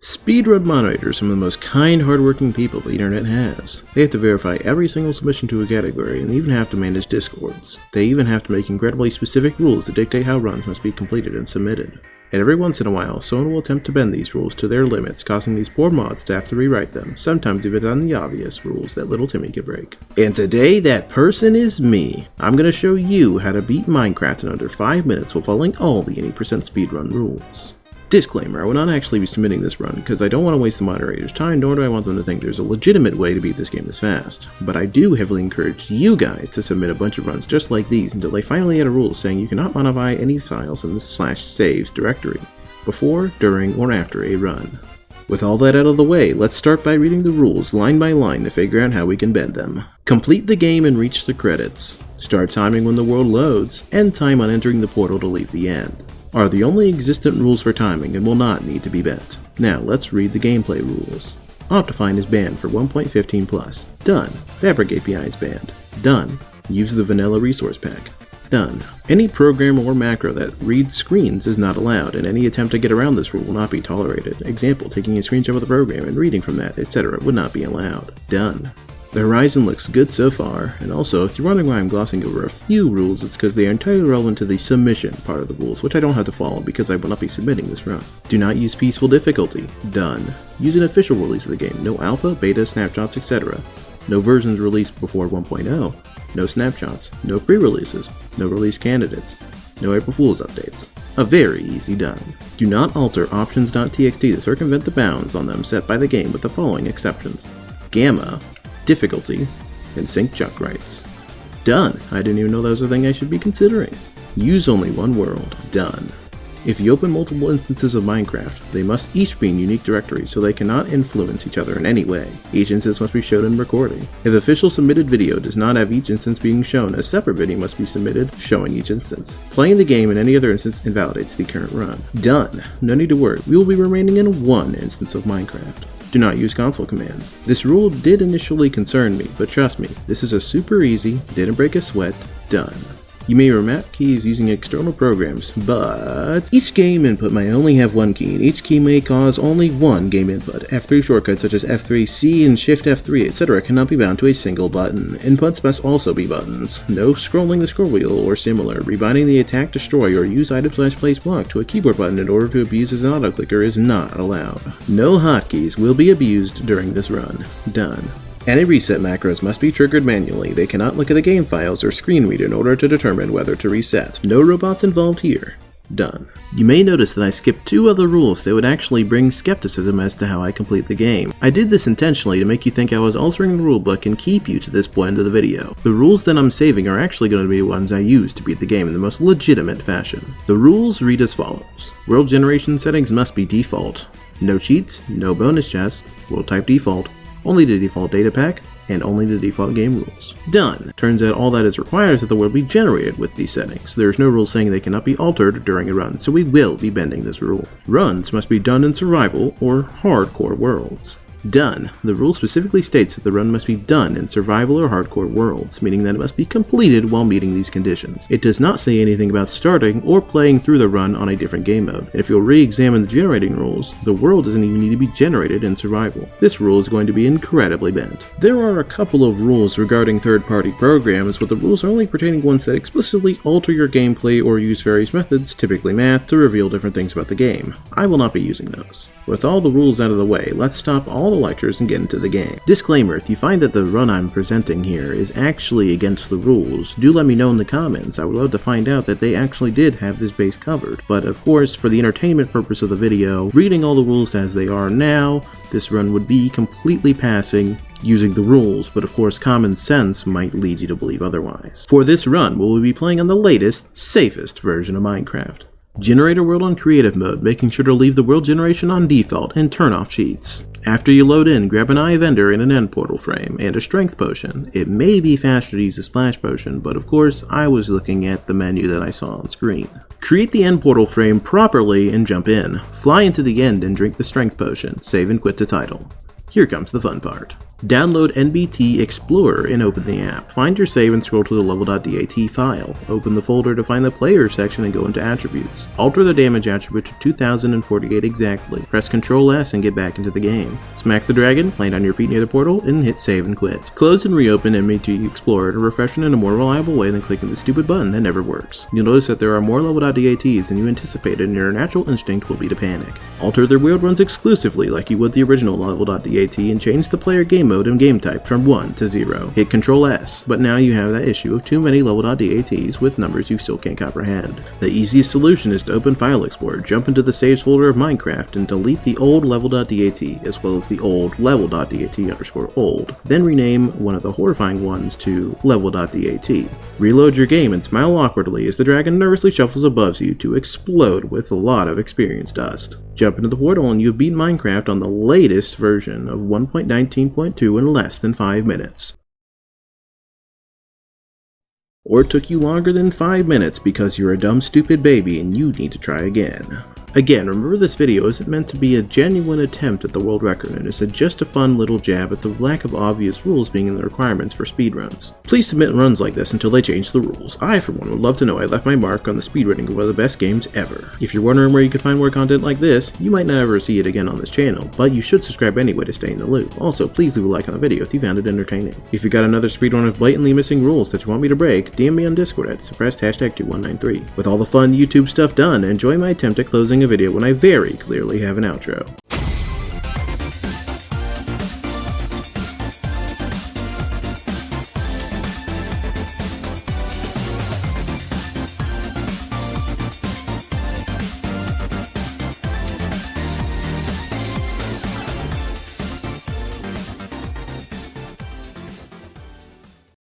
Speedrun moderators are some of the most kind, hardworking people the internet has. They have to verify every single submission to a category and even have to manage discords. They even have to make incredibly specific rules that dictate how runs must be completed and submitted. And every once in a while, someone will attempt to bend these rules to their limits, causing these poor mods to have to rewrite them, sometimes even on the obvious rules that little Timmy can break. And today, that person is me. I'm going to show you how to beat Minecraft in under 5 minutes while following all the 80% speedrun rules. Disclaimer, I will not actually be submitting this run because I don't want to waste the moderator's time, nor do I want them to think there's a legitimate way to beat this game this fast. But I do heavily encourage you guys to submit a bunch of runs just like these until they finally add a rule saying you cannot modify any files in the /saves directory before, during, or after a run. With all that out of the way, let's start by reading the rules line by line to figure out how we can bend them. Complete the game and reach the credits. Start timing when the world loads. End time on entering the portal to leave the end. Are the only existent rules for timing and will not need to be bent. Now let's read the gameplay rules. Optifine is banned for 1.15 plus. Done. Fabric API is banned. Done. Use the vanilla resource pack. Done. Any program or macro that reads screens is not allowed, and any attempt to get around this rule will not be tolerated. Example, taking a screenshot of the program and reading from that, etc. would not be allowed. Done. The horizon looks good so far, and also, if you're wondering why I'm glossing over a few rules, it's because they are entirely relevant to the submission part of the rules, which I don't have to follow because I will not be submitting this run. Do not use peaceful difficulty. Done. Use an official release of the game. No alpha, beta, snapshots, etc. No versions released before 1.0. No snapshots. No pre-releases. No release candidates. No April Fool's updates. A very easy done. Do not alter options.txt to circumvent the bounds on them set by the game with the following exceptions. Gamma, difficulty, and sync junk rights. Done. I didn't even know that was a thing I should be considering. Use only one world. Done. If you open multiple instances of Minecraft, they must each be in unique directories so they cannot influence each other in any way. Each instance must be shown in recording. If official submitted video does not have each instance being shown, a separate video must be submitted showing each instance. Playing the game in any other instance invalidates the current run. Done. No need to worry, we will be remaining in one instance of Minecraft. Do not use console commands. This rule did initially concern me, but trust me, this is a super easy, didn't break a sweat, done. You may remap keys using external programs, but each game input may only have one key, and each key may cause only one game input. F3 shortcuts such as F3, C, and Shift F3, etc. cannot be bound to a single button. Inputs must also be buttons. No scrolling the scroll wheel or similar. Rebinding the attack, destroy, or use item/place block to a keyboard button in order to abuse as an auto-clicker is not allowed. No hotkeys will be abused during this run. Done. Any reset macros must be triggered manually. They cannot look at the game files or screen read in order to determine whether to reset. No robots involved here. Done. You may notice that I skipped two other rules that would actually bring skepticism as to how I complete the game. I did this intentionally to make you think I was altering the rulebook and keep you to this point of the video. The rules that I'm saving are actually going to be ones I use to beat the game in the most legitimate fashion. The rules read as follows. World generation settings must be default. No cheats, no bonus chests, world type default, only the default data pack, and only the default game rules. Done. Turns out all that is required is that the world be generated with these settings. There is no rule saying they cannot be altered during a run, so we will be bending this rule. Runs must be done in survival or hardcore worlds. Done. The rule specifically states that the run must be done in survival or hardcore worlds, meaning that it must be completed while meeting these conditions. It does not say anything about starting or playing through the run on a different game mode. And if you'll re-examine the generating rules, the world doesn't even need to be generated in survival. This rule is going to be incredibly bent. There are a couple of rules regarding third-party programs, but the rules are only pertaining ones that explicitly alter your gameplay or use various methods, typically math, to reveal different things about the game. I will not be using those. With all the rules out of the way, let's stop all the lectures and get into the game. Disclaimer, if you find that the run I'm presenting here is actually against the rules, do let me know in the comments. I would love to find out that they actually did have this base covered. But of course, for the entertainment purpose of the video, reading all the rules as they are now, this run would be completely passing using the rules, but of course common sense might lead you to believe otherwise. For this run, we will be playing on the latest, safest version of Minecraft. Generate a world on creative mode, making sure to leave the world generation on default and turn off cheats. After you load in, grab an eye vendor and an end portal frame, and a strength potion. It may be faster to use a splash potion, but of course I was looking at the menu that I saw on screen. Create the end portal frame properly and jump in. Fly into the end and drink the strength potion, save and quit to title. Here comes the fun part. Download NBT Explorer and open the app. Find your save and scroll to the level.dat file. Open the folder to find the Players section and go into Attributes. Alter the damage attribute to 2048 exactly. Press Ctrl S and get back into the game. Smack the dragon, land on your feet near the portal, and hit save and quit. Close and reopen NBT Explorer to refresh it in a more reliable way than clicking the stupid button that never works. You'll notice that there are more level.dats than you anticipated, and your natural instinct will be to panic. Alter the wheeled runs exclusively like you would the original level.dat and change the player game mode and game type from 1 to 0. Hit Ctrl S, but now you have that issue of too many level.dats with numbers you still can't comprehend. The easiest solution is to open File Explorer, jump into the saves folder of Minecraft, and delete the old level.dat as well as the old level.dat_old. Then rename one of the horrifying ones to level.dat. Reload your game and smile awkwardly as the dragon nervously shuffles above you to explode with a lot of experience dust. Jump into the portal and you've beaten Minecraft on the latest version of 1.19.2 in less than 5 minutes. Or it took you longer than 5 minutes because you're a dumb stupid baby and you need to try again. Again, remember this video isn't meant to be a genuine attempt at the world record, and it's just a fun little jab at the lack of obvious rules being in the requirements for speedruns. Please submit runs like this until they change the rules. I, for one, would love to know I left my mark on the speedrunning of one of the best games ever. If you're wondering where you can find more content like this, you might not ever see it again on this channel, but you should subscribe anyway to stay in the loop. Also, please leave a like on the video if you found it entertaining. If you got another speedrun of blatantly missing rules that you want me to break, DM me on Discord at suppressed #2193. With all the fun YouTube stuff done, enjoy my attempt at closing a video when I very clearly have an outro.